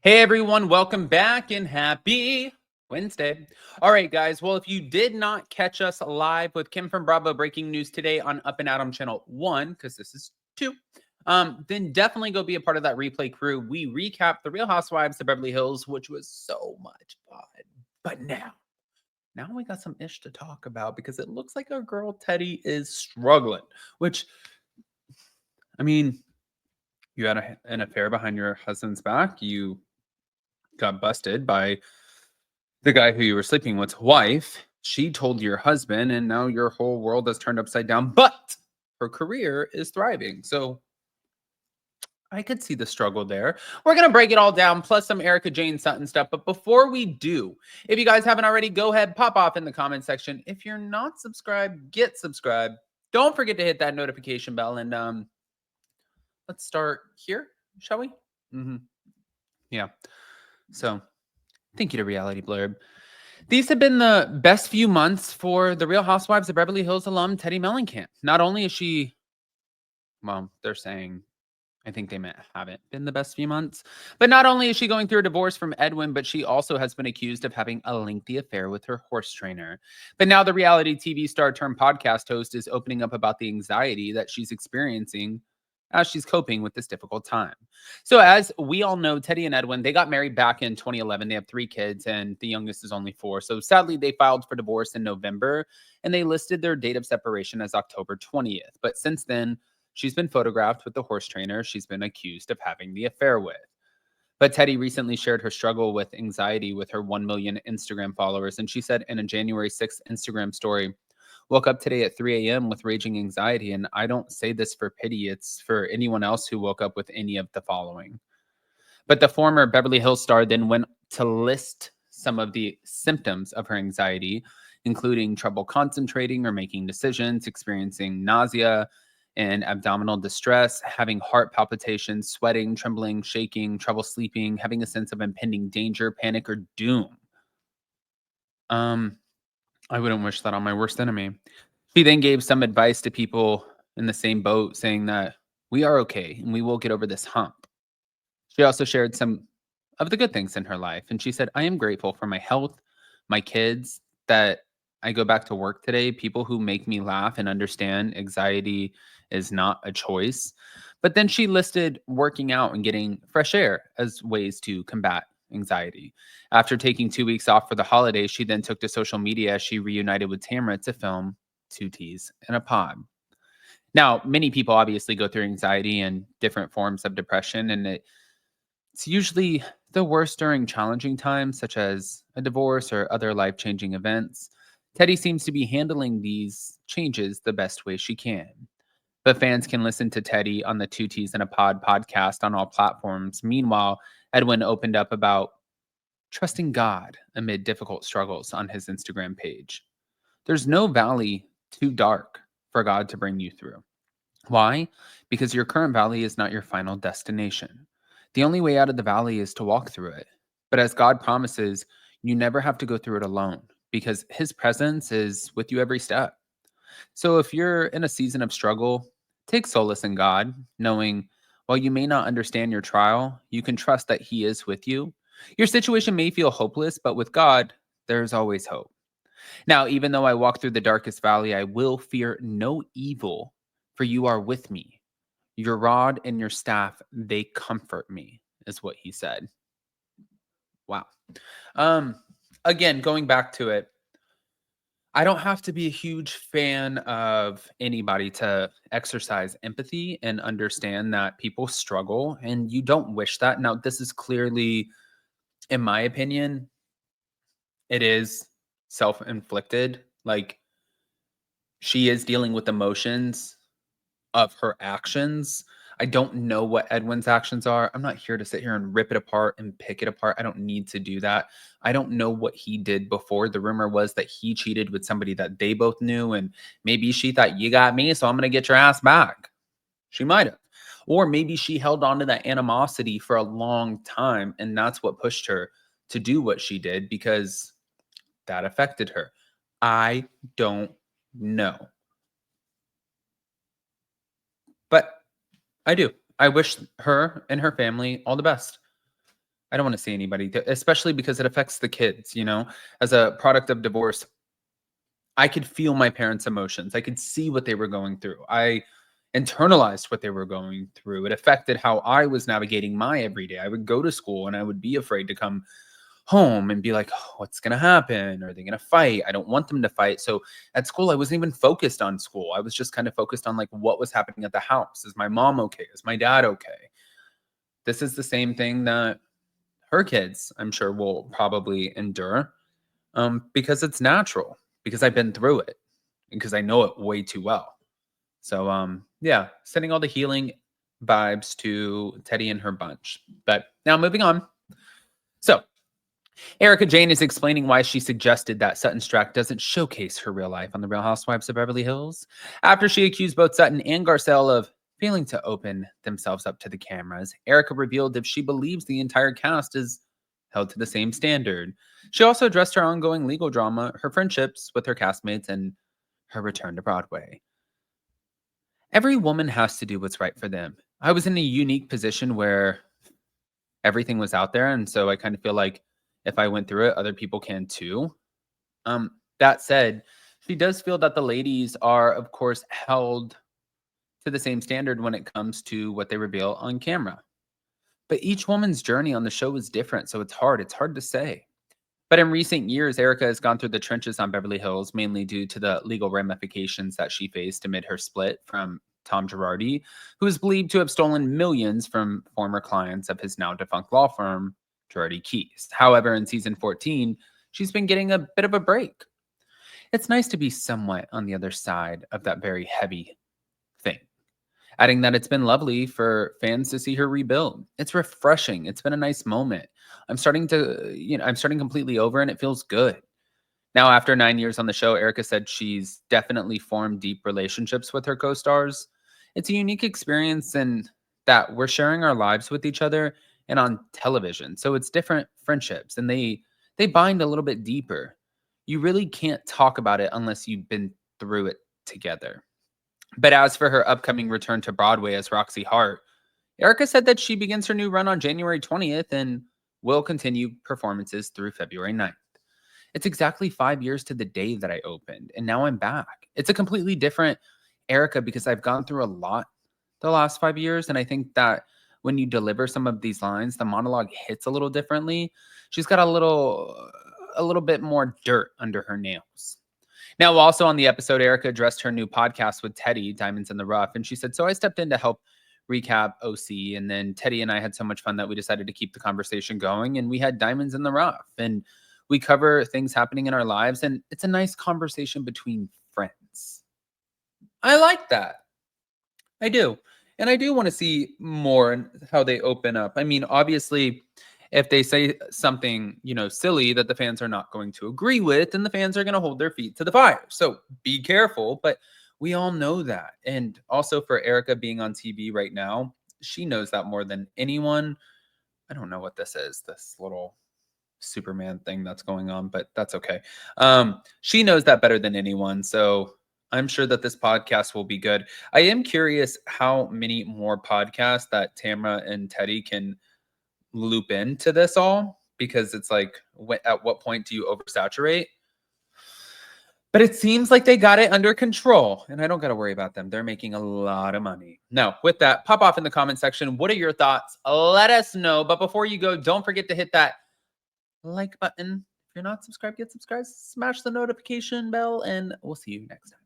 Hey everyone, welcome back and happy Wednesday. All right, guys. Well, if you did not catch us live with Kim from Bravo breaking news today on Up and Adam channel 1, because this is 2, then definitely go be a part of that replay crew. We recap the Real Housewives of Beverly Hills, which was so much fun. But now we got some ish to talk about because it looks like our girl Teddi is struggling, which, I mean, you had an affair behind your husband's back. You got busted by the guy who you were sleeping with's wife. She told your husband, and now your whole world has turned upside down. But her career is thriving. So I could see the struggle there. We're going to break it all down, plus some Erica Jayne Sutton stuff. But before we do, if you guys haven't already, go ahead, pop off in the comment section. If you're not subscribed, get subscribed. Don't forget to hit that notification bell. And let's start here, shall we? Yeah. So thank you to Reality Blurb. These have been the best few months for the Real Housewives of Beverly Hills alum Teddi Mellencamp. Not only is she, well, they're saying, I think they haven't been the best few months, but not only is she going through a divorce from Edwin, but she also has been accused of having a lengthy affair with her horse trainer. But now the reality TV star turned podcast host is opening up about the anxiety that she's experiencing as she's coping with this difficult time. So as we all know, Teddi and Edwin, they got married back in 2011. They have 3 kids and the youngest is only 4. So sadly, they filed for divorce in November and they listed their date of separation as October 20th. But since then, she's been photographed with the horse trainer she's been accused of having the affair with. But Teddi recently shared her struggle with anxiety with her 1 million Instagram followers. And she said in a January 6th Instagram story, woke up today at 3 a.m. with raging anxiety. And I don't say this for pity. It's for anyone else who woke up with any of the following. But the former Beverly Hills star then went to list some of the symptoms of her anxiety, including trouble concentrating or making decisions, experiencing nausea and abdominal distress, having heart palpitations, sweating, trembling, shaking, trouble sleeping, having a sense of impending danger, panic, or doom. I wouldn't wish that on my worst enemy. She then gave some advice to people in the same boat, saying that we are okay and we will get over this hump. She also shared some of the good things in her life. And she said, I am grateful for my health, my kids, that I go back to work today, people who make me laugh and understand anxiety is not a choice. But then she listed working out and getting fresh air as ways to combat anxiety. After taking 2 weeks off for the holidays, she then took to social media as she reunited with Tamara to film 2 Teas in a Pod. Now, many people obviously go through anxiety and different forms of depression, and it's usually the worst during challenging times, such as a divorce or other life-changing events. Teddi seems to be handling these changes the best way she can. But fans can listen to Teddi on the 2 Ts in a Pod podcast on all platforms. Meanwhile, Edwin opened up about trusting God amid difficult struggles on his Instagram page. There's no valley too dark for God to bring you through. Why? Because your current valley is not your final destination. The only way out of the valley is to walk through it. But as God promises, you never have to go through it alone because his presence is with you every step. So if you're in a season of struggle, take solace in God, knowing while you may not understand your trial, you can trust that he is with you. Your situation may feel hopeless, but with God, there's always hope. Now, even though I walk through the darkest valley, I will fear no evil, for you are with me. Your rod and your staff, they comfort me, is what he said. Wow. Again, going back to it, I don't have to be a huge fan of anybody to exercise empathy and understand that people struggle and you don't wish that. Now, this is clearly, in my opinion, it is self-inflicted. Like, she is dealing with emotions of her actions. I don't know what Edwin's actions are. I'm not here to sit here and rip it apart and pick it apart. I don't need to do that. I don't know what he did before. The rumor was that he cheated with somebody that they both knew, and maybe she thought, you got me, so I'm going to get your ass back. She might have. Or maybe she held on to that animosity for a long time, and that's what pushed her to do what she did because that affected her. I don't know. But I do. I wish her and her family all the best. I don't want to see anybody, especially because it affects the kids, as a product of divorce. I could feel my parents' emotions. I could see what they were going through. I internalized what they were going through. It affected how I was navigating my everyday. I would go to school and I would be afraid to come home and be like, "Oh, what's going to happen? Are they going to fight? I don't want them to fight." So at school, I wasn't even focused on school. I was just kind of focused on like what was happening at the house. Is my mom okay? Is my dad okay? This is the same thing that her kids, I'm sure, will probably endure, because it's natural, because I've been through it, because I know it way too well. So, yeah, sending all the healing vibes to Teddi and her bunch. But now moving on. So, Erica Jayne is explaining why she suggested that Sutton Strack doesn't showcase her real life on The Real Housewives of Beverly Hills. After she accused both Sutton and Garcelle of failing to open themselves up to the cameras, Erica revealed if she believes the entire cast is held to the same standard. She also addressed her ongoing legal drama, her friendships with her castmates, and her return to Broadway. Every woman has to do what's right for them. I was in a unique position where everything was out there, and so I kind of feel like if I went through it, other people can too. That said, she does feel that the ladies are, of course, held to the same standard when it comes to what they reveal on camera. But each woman's journey on the show is different, so it's hard. It's hard to say. But in recent years, Erica has gone through the trenches on Beverly Hills, mainly due to the legal ramifications that she faced amid her split from Tom Girardi, who is believed to have stolen millions from former clients of his now defunct law firm, Girardi Keys. However, in season 14, she's been getting a bit of a break. It's nice to be somewhat on the other side of that very heavy thing. Adding that it's been lovely for fans to see her rebuild. It's refreshing. It's been a nice moment. I'm starting completely over and it feels good. Now, after 9 years on the show, Erica said she's definitely formed deep relationships with her co-stars. It's a unique experience in that we're sharing our lives with each other and on television. So it's different friendships and they bind a little bit deeper. You really can't talk about it unless you've been through it together. But as for her upcoming return to Broadway as Roxy Hart, Erica said that she begins her new run on January 20th and will continue performances through February 9th. It's exactly 5 years to the day that I opened, and now I'm back. It's a completely different Erica because I've gone through a lot the last 5 years, and I think that when you deliver some of these lines, the monologue hits a little differently. She's got a little bit more dirt under her nails. Now, also on the episode, Erica addressed her new podcast with Teddi, Diamonds in the Rough, and she said, "So I stepped in to help recap OC, and then Teddi and I had so much fun that we decided to keep the conversation going, and we had Diamonds in the Rough, and we cover things happening in our lives, and it's a nice conversation between friends." I like that. I do. And I do want to see more and how they open up. I mean, obviously, if they say something, silly that the fans are not going to agree with, then the fans are going to hold their feet to the fire. So be careful. But we all know that. And also for Erica being on TV right now, she knows that more than anyone. I don't know what this is, this little Superman thing that's going on, but that's okay. She knows that better than anyone. So I'm sure that this podcast will be good. I am curious how many more podcasts that Tamra and Teddi can loop into this all, because it's like, at what point do you oversaturate? But it seems like they got it under control, and I don't got to worry about them. They're making a lot of money. Now, with that, pop off in the comment section. What are your thoughts? Let us know. But before you go, don't forget to hit that like button. If you're not subscribed, get subscribed. Smash the notification bell, and we'll see you next time.